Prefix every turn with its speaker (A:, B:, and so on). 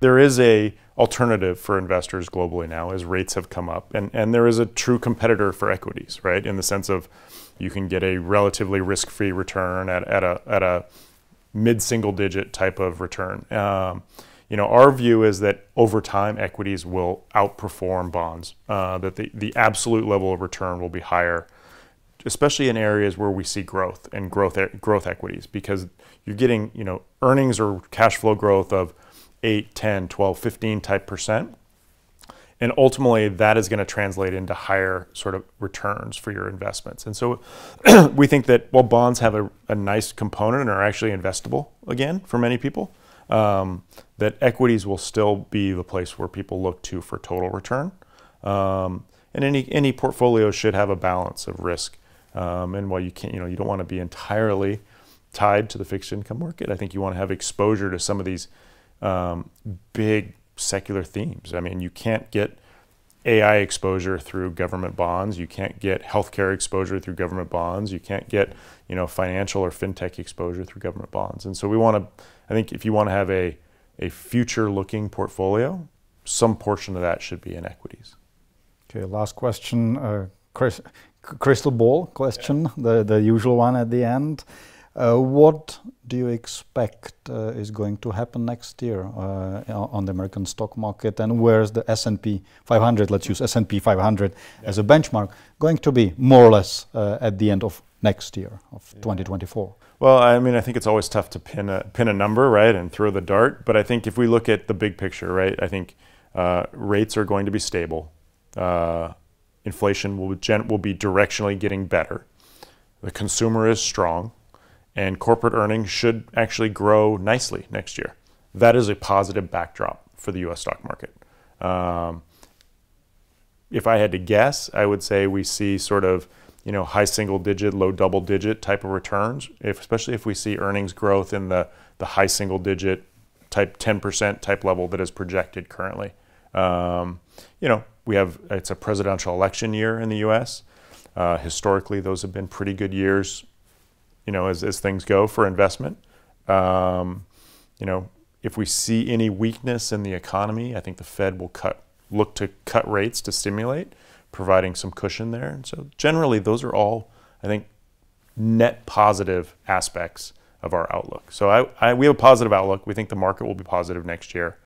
A: there is a alternative for investors globally now as rates have come up, and there is a true competitor for equities, right? In the sense of you can get a relatively risk-free return at a mid-single digit type of return. Our view is that over time equities will outperform bonds, that the absolute level of return will be higher, especially in areas where we see growth and growth equities, because you're getting earnings or cash flow growth of 8, 10, 12, 15 type percent. And ultimately that is going to translate into higher sort of returns for your investments. And so we think that while bonds have a nice component and are actually investable again for many people, that equities will still be the place where people look to for total return. And any portfolio should have a balance of risk. And while you can't, you don't want to be entirely tied to the fixed income market, I think you want to have exposure to some of these big secular themes. I mean, you can't get AI exposure through government bonds. You can't get healthcare exposure through government bonds. You can't get, financial or fintech exposure through government bonds. And so I think if you want to have a future-looking portfolio, some portion of that should be in equities.
B: Okay, last question, crystal ball question, the usual one at the end. What do you expect is going to happen next year on the American stock market, and where's the S&P 500, let's use S&P 500 as a benchmark, going to be more or less at the end of next year, of 2024?
A: Well, I mean, I think it's always tough to pin a number, right, and throw the dart. But I think if we look at the big picture, right, I think rates are going to be stable. Inflation will be directionally getting better. The consumer is strong. And corporate earnings should actually grow nicely next year. That is a positive backdrop for the U.S. stock market. If I had to guess, I would say we see sort of high single digit, low double digit type of returns, especially if we see earnings growth in the high single digit type 10% type level that is projected currently. It's a presidential election year in the U.S. Historically, those have been pretty good years, as things go for investment. If we see any weakness in the economy, I think the Fed will look to cut rates to stimulate, providing some cushion there. And so generally, those are all, I think, net positive aspects of our outlook. So we have a positive outlook. We think the market will be positive next year.